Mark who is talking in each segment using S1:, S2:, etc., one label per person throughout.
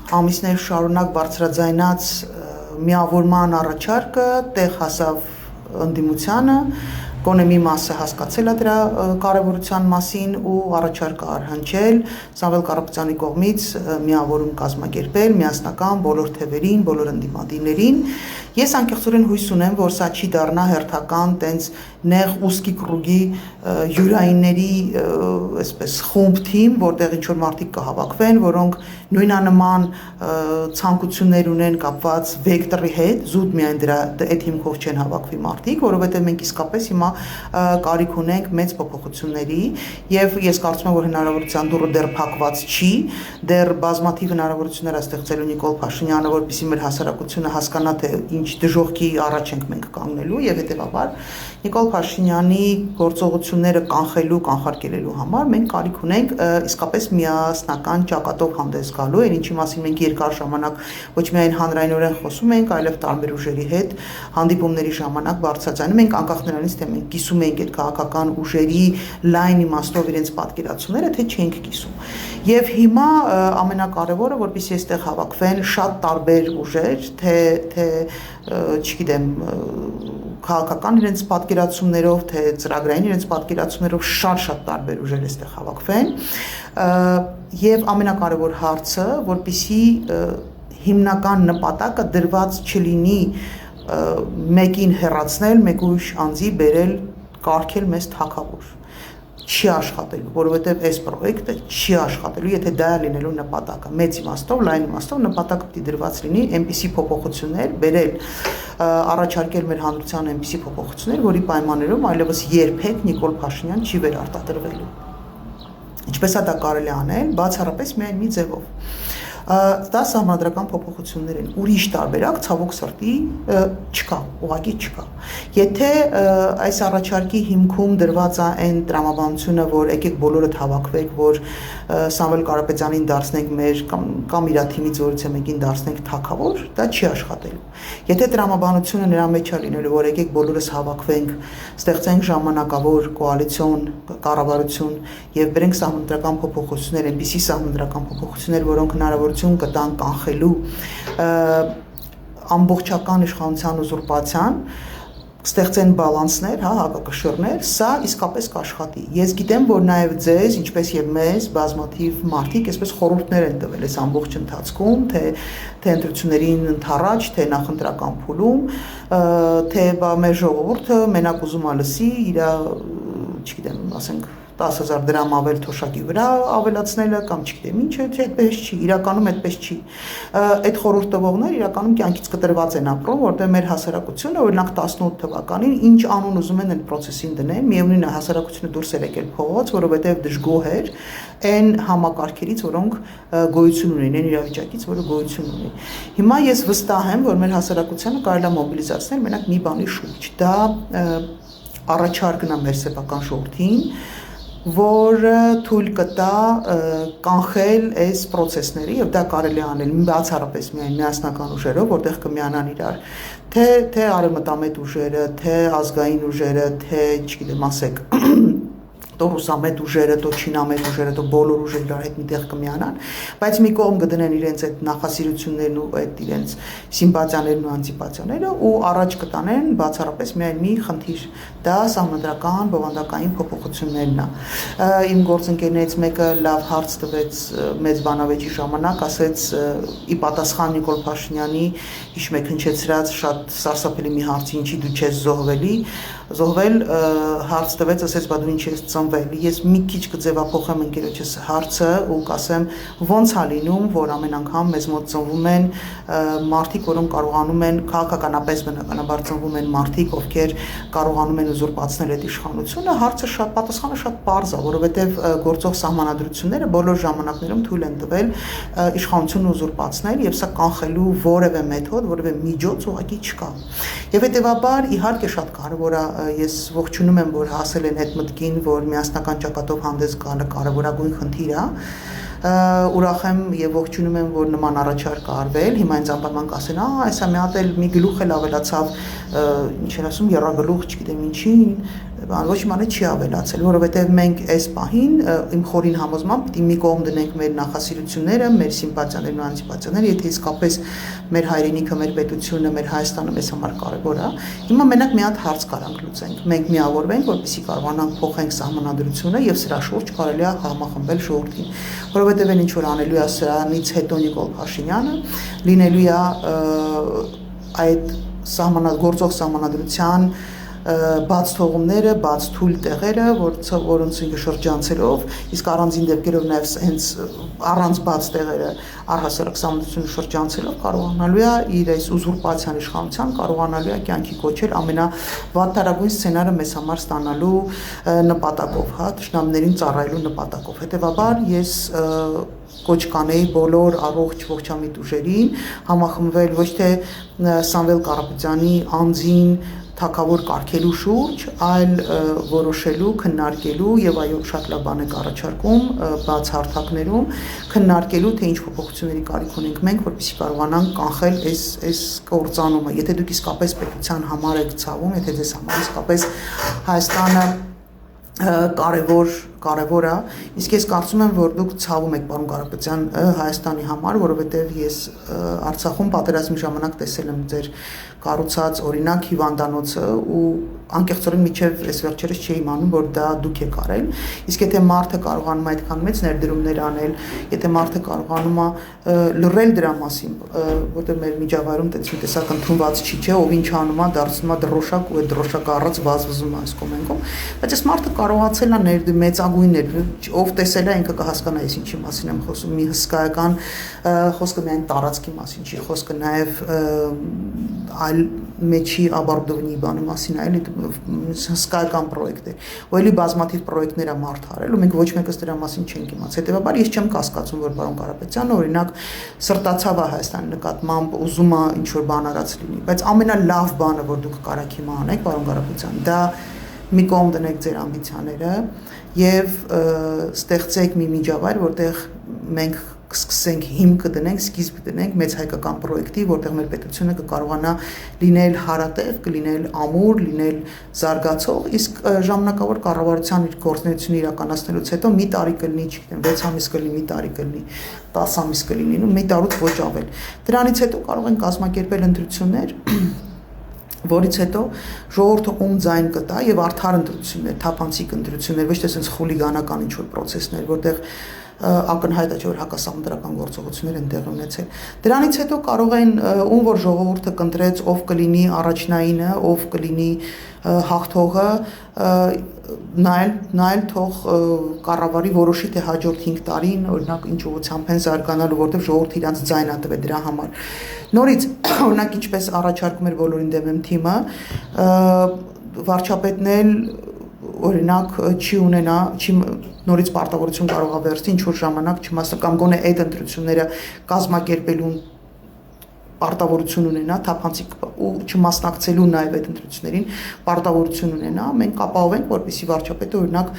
S1: ամիսներ շարունակ բարձրաձայնած միավորման առաջարկը տեղ հասավ ընդդիմությանը, գոնե մի մասը հասկացել է դրա կարևորության մասին ու առաջարկ արհանջել Սամվել Կարապետյանի կողմից միավորում կազմակերպել միասնական բոլոր թևերին, բոլոր ընդդիմադիրներին։ Ես անկեղծորեն հույս ունեմ, որ սա չի դառնա հերթական տենց նեղ ուսկի կրուգի յուրայինների այսպես խումբ թիմ, որտեղ ինչ-որ մարդիկ կհավաքվեն, որոնք նույնանման ցանկություններ ունեն կապված վեկտորի հետ, զուտ միայն դրա այդ հիմքով չեն հավաքվի մարդիկ, որովհետև մենք իսկապես հիմա կարիք ունենք մեծ փոփոխությունների եւ ես կարծում եմ, որ հնարավորության դուռը դեռ փակված չի, դեռ բազմաթիվ հնարավորություններ է ստեղծելու Նիկոլ Փաշինյանը, որպեսզի մեր հասարակությունը հասկանա, թե ինչ դժոխքի առաջ ենք մենք կանգնելու եւ հետեւաբար Նիկոլ Փաշինյանի գործողությունները կանխելու, կանխարգելելու համար մենք կարիք ունենք իսկապես միասնական ճակատով հանդես գալու, այն ինչի մասին մենք երկար ժամանակ ոչ միայն հանրայնորեն խոսում ենք, այլև տարբեր ուժերի հետ հանդիպումների ժամանակ բարձրացնում ենք անկախ նրանից, թե մենք կիսում ենք այդ քաղաքական ուժերի լայն իմաստով իրենց պատկերացումները, թե չենք կիսում։ Եվ հիմա ամենակարևորը, որպեսզի այստեղ հավաքվեն շատ տարբեր ուժեր, թե չգիտեմ, քաղաքական իրենց պատկերացումներով, թե ծրագրային իրենց պատկերացումներով շատ տարբեր ուժեր այստեղ հավաքվեն, եւ ամենակարևոր հարցը, որպեսզի հիմնական նպատակը դրված չլինի մեկին հեռացնել, մեկ ուրիշ անձի բերել, կարգել մեզ թագավոր։ Չի աշխատելու, որովհետև այս պրոյեկտը չի աշխատելու, եթե դա է լինելու նպատակը։ Մեծ իմաստով, լայն իմաստով նպատակը պիտի դրված լինի այնպիսի փոփոխություններ բերել, առաջարկել մեր հանրության այնպիսի փոփոխություններ, որի պայմաններում այլևս երբեք Նիկոլ Փաշինյան չի վերարտադրվելու։ Ինչպես է դա կարելի անել, բացառապես միայն մի ձևով։ Դա սահմանադրական փոփոխություններ են, ուրիշ տարբերակ ցավոք սրտի չկա, ուղղակի չկա։ Եթե այս առաջարկի հիմքում դրված է այն տրամաբանությունը, որ եկեք բոլորդ հավաքվեք, որ Սամվել Կարապետյանին դարձնենք մեր կամ իր թիմից որից է մեկին դարձնենք թագավոր, դա չի աշխատելու։ Եթե տրամաբանությունը նրա մեջ է լինելու, որ եկեք բոլորս հավաքվենք, ստեղծենք ժամանակավոր կոալիցիոն կառավարություն եւ բերենք սահմանադրական փոփոխություններ, այնպիսի սահմանադրական փոփոխություններ, որոնք հնարավորություն կտան կանխելու ամբողջական իշխանության ուզուրպացիան, ստեղծեն բալանսներ, հակակշիռներ, սա իսկապես կաշխատի։ Ես գիտեմ, որ նաև ձեզ, ինչպես եւ մեզ, բազմաթիվ մարդիկ այսպես խորհուրդներ են տվել այս ամբողջ ընթացքում, թե ընտրություններին ընդառաջ, թե նախընտրական փուլում, թե մեր ժողովուրդը մենակ ուզում է լսի իր, չգիտեմ, ասենք 10,000 դրամ ավել թոշակի վրա ավելացնելը կամ չգիտեմ ինչը, թե այդպես չի, իրականում այդպես չի։ Այդ խորհուրդ տվողներ իրականում կյանքից կտրված են ապրում, որտեղ մեր հասարակությունը օրինակ 18 թվականին ինչ անուն ուզում են այդ process-ին դնեն, միևնույն է հասարակությունը դուրս էր եկել փողոց, որովհետև դժգոհ էր այն համակարգերից, որոնք գոյություն ունեն, այն իրավիճակից, որը գոյություն ունի։ Հիմա ես վստահ եմ, որ մեր հասարակությանը կարելի է մոբիլիզացնել մենակ մի բանի շուրջ։ Դա առաջարկն է մեր սեփական ժողովրդին, որը թույլ կտա կանխել այս process-ների եւ դա կարելի է անել բացառապես միայն միասնական ուժերով, որտեղ կմիանան իրար թե արևմտամետ ուժերը, թե ազգային ուժերը, թե չգիտեմ, ասեք տո ռուսամետ ուժերը, տո չինամետ ուժերը, տո բոլոր ուժերը իրար հետ միտեղ կմիանան, բայց մի կողմ կդնեն իրենց այդ նախասիրություններն ու այդ իրենց սիմպաթիաներն ու անտիպաթիաները ու առաջ կտանեն բացառապես միայն մի խնդիր, դա սահմանադրական բովանդակային փոփոխություններն է։ Իմ գործընկերներից մեկը լավ հարց տվեց մեծ բանավեճի ժամանակ, ասեց ի պատասխան Նիկոլ Փաշինյանի հիշում եք հնչեցրած շատ սարսափելի մի հարցի, ինչի դու չես զոհվել, հարց տվեց, ասեց, բա դու ինչ ես ծնվել։ Ես մի քիչ կձևափոխեմ ընկերոջս հարցը ու կասեմ, ոնց է լինում, որ ամեն անգամ մեզ մոտ ծնվում են մարդիկ, որոնք կարողանում են քաղաքականապես բնականաբար ծնվում են մարդիկ, ովքեր կարողանում են ուզուրպացնել այդ իշխանությունը, պատասխանը շատ պարզ է, որովհետև գործող սահմանադրությունները բոլոր ժամանակներում թույլ են տվել իշխանությունը ուզուրպացնել եւ սա կանխելու որևէ մեթոդ, որևէ միջոց ուղղակի չկա։ Եվ հետեւաբար իհարկե շատ կարեւոր է, ես ողջունում եմ, որ հասել են այդ մտքին, որ միասնական ճակատով հանդես գալը կարևորագույն խնդիր է։ Ուրախ եմ եւ ողջունում եմ, որ նման առաջարկ արվել։ Հիմա ինձ անպայման կասեն, այսա մի հատ էլ մի գլուխ էլ ավելացավ, ինչ են ասում, երրագլուխ, չգիտեմ ինչին, ոչ իմանը չի ավելացել, որովհետև մենք այս պահին իմ խորին համոզմամբ պիտի մի կողմ դնենք մեր նախասիրությունները, մեր սիմպաթիաներն ու անսիմպաթիաները, եթե իսկապես մեր հայրենիքը, մեր պետությունը, մեր Հայաստանը մեզ համար կարևոր է։ Հիմա մենակ մի հատ հարց կարանք լուծենք։ Մենք միավորվենք, որպեսզի կարողանանք փոխենք սահմանադրությունը եւ սրա շուրջ կարելի է համախմբել ժողովրդին, որովհետև այն ինչ որ անելու է սրանից հետո Նիկոլ Փաշինյանը, լինելու է այդ գործող սահմանադրության բաց թողումները, բաց թույլ տեղերը, որոնց ինքը շրջանցելով, իսկ առանձին դեպքերով նաև հենց առանց բաց տեղերը առհասարակ սահմանադրությունը շրջանցելով կարողանալու է իր այս ուզուրպացիան իշխանության կարողանալու է կյանքի կոչել ամենավատթարագույն սցենարը մեզ համար ստանալու նպատակով, հա, թշնամիներին ծառայելու նպատակով։ Հետևաբար ես կոչ կանեի բոլոր առողջ ողջամիտ ուժերին համախմբվել ոչ թե Սամվել Կարապետյանի անձին թակավոր կարգելու շուրջ, այլ որոշելու, քննարկելու եւ այո շատ լավ բան եք առաջարկում բաց հարթակներում քննարկելու թե ինչ փոփոխությունների կարիք ունենք մենք, որպեսզի կարողանանք կանխել այս կործանումը։ Եթե դուք իսկապես պետության համար եք ցավում, եթե ձեզ համար իսկապես Հայաստանը կարևոր է, իսկ ես կարծում եմ, որ դուք ցավում եք պարոն Կարապետյան Հայաստանի համար, որովհետև ես Արցախում պատերազմի ժամանակ տեսել եմ ձեր կառուցած օրինակ հիվանդանոցը ու անկեղծորեն միջև այս վերջերս չի իմանում, որ դա դուք եք արել, իսկ եթե մարդը կարողանում է այդքան մեծ ներդրումներ անել, եթե մարդը կարողանում է լռել դրա մասին, որտեղ մեր միջավայրում տենց մի տեսակ ընդունված չի, չէ, ով ինչ անում է, դարձնում է դրոշակ ու այդ դրոշակը առած վազվզում է այս կոմենկում, բայց այս մարդը կարողացել է ներդրում մեծագույններ, ով տեսել է ինքը կհասկանա ես ինչի մասին եմ խոսում, մի հսկայական խոսքը միայն տարածքի մասին չի, խոսքը նաև այլ մեջի աբարդովնի բանի մասին այլ հսկայական պրոյեկտ է, ու էլի բազմաթիվ պրոյեկտներ է մարդ արել ու մենք ոչ մեկս դրա մասին չենք իմացել, հետևաբար ես չեմ կասկածում, որ պարոն Կարապետյանը օրինակ սրտացավ է Հայաստանի նկատմամբ, ուզում է ինչ-որ բան արած լինի, բայց ամենալավ բանը, որ դուք կարաք հիմա անեք, պարոն Կարապետյան, դա մի կողմ դնեք ձեր ամբիցիաները եւ ստեղծեք մի միջավայր, որտեղ մենք կսկսենք հիմքը դնենք, սկիզբ դնենք մեծ հայկական պրոյեկտի, որտեղ մեր պետությունը կկարողանա լինել հարատև, կլինել ամուր, լինել զարգացող, իսկ ժամանակավոր կառավարության իր գործունեությունը իրականացնելուց հետո մի տարի կլինի, չգիտեմ, 6 ամիս կլինի, մի տարի կլինի, 10 ամիս կլինի, ու մի տարուց ոչ ավել։ Դրանից հետո կարող են կազմակերպել ընտրություններ, որից հետո ժողովուրդը ում ձայն կտա եւ արդար ընտրություններ, թափանցիկ ընտրություններ, ոչ թե sense խուլիգանական ինչ-որ process-ներ, որտեղ ակնհայտ է որ հակասահմանադրական գործողություններ են տեղի ունեցել։ Դրանից հետո կարող են ում որ ժողովուրդը կընտրեց, ով կլինի առաջնայինը, ով կլինի հաղթողը, նայել թող կառավարի որոշի թե հաջորդ 5 տարին օրինակ ինչ ուղղությամբ են զարգանալու, որտեղ ժողովուրդը իրանց ձայնը տվե դրա համար։ Նորից օրինակ ինչպես առաջարկում էր բոլորին դեմ թիմը, վարչապետն էլ օրինակ չի ունենա, նորից պարտավորություն կարող է վերցնել ինչ որ ժամանակ չմասը կամ գոնե այդ ընտրությունները կազմակերպելու պարտավորություն ունենա, թափանցիկ ու չմասնակցելու նաև այդ ընտրություններին պարտավորություն ունենա, մենք ապահովենք, որպեսզի վարչապետը օրինակ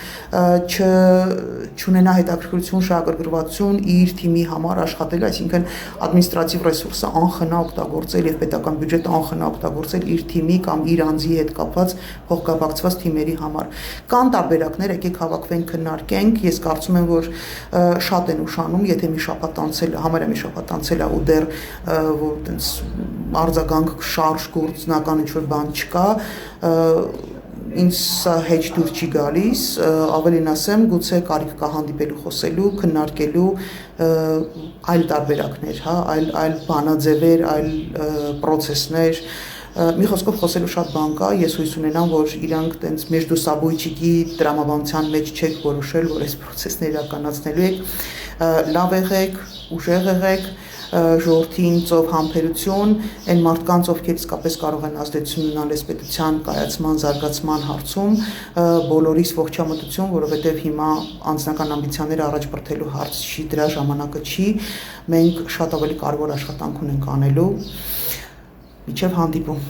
S1: չունենա հետաքրքրություն, շահագրգռվածություն իր թիմի համար աշխատել, այսինքն ադմինիստրատիվ ռեսուրսը անխնա օգտագործել եւ պետական բյուջետը անխնա օգտագործել իր թիմի կամ իր անձի հետ կապված փոխկապակցված թիմերի համար։ Կան տարբերակներ, եկեք հավաքվենք, քննարկենք, ես կարծում եմ, որ շատ են ուշանում, եթե մի շաբաթ անցել, համարյա մի շաբաթ անցել է ու դեռ արձագանք շարժ գործնական ինչ-որ բան չկա, ինձ սա հեչ դուր չի գալիս, ավելին ասեմ, գուցե կարիք կա հանդիպելու, խոսելու, քննարկելու այլ տարբերակներ, հա, այլ բանաձևեր, այլ պրոցեսներ, մի խոսքով խոսելու շատ բան կա, ես հույս ունենամ, որ իրանք տենց մեջդու սաբույչիկի տրամաբանության մեջ չեք որոշել, որ այս պրոցեսները իրականացնելու եք, լավ եղեք, ուժեղ եղեք, ժողովրդին ծով համբերություն, այն մարդկանց, ովքեր իսկապես կարող են ազդեցություն ունենալ այս պետության կայացման, զարգացման հարցում, բոլորիս ողջամտություն, որովհետև հիմա անձնական ամբիցիաները առաջ բրդելու հարց չի, դրա ժամանակը չի, մենք շատ ավելի կարևոր աշխատանք ունենք անելու, մինչև հանդիպում։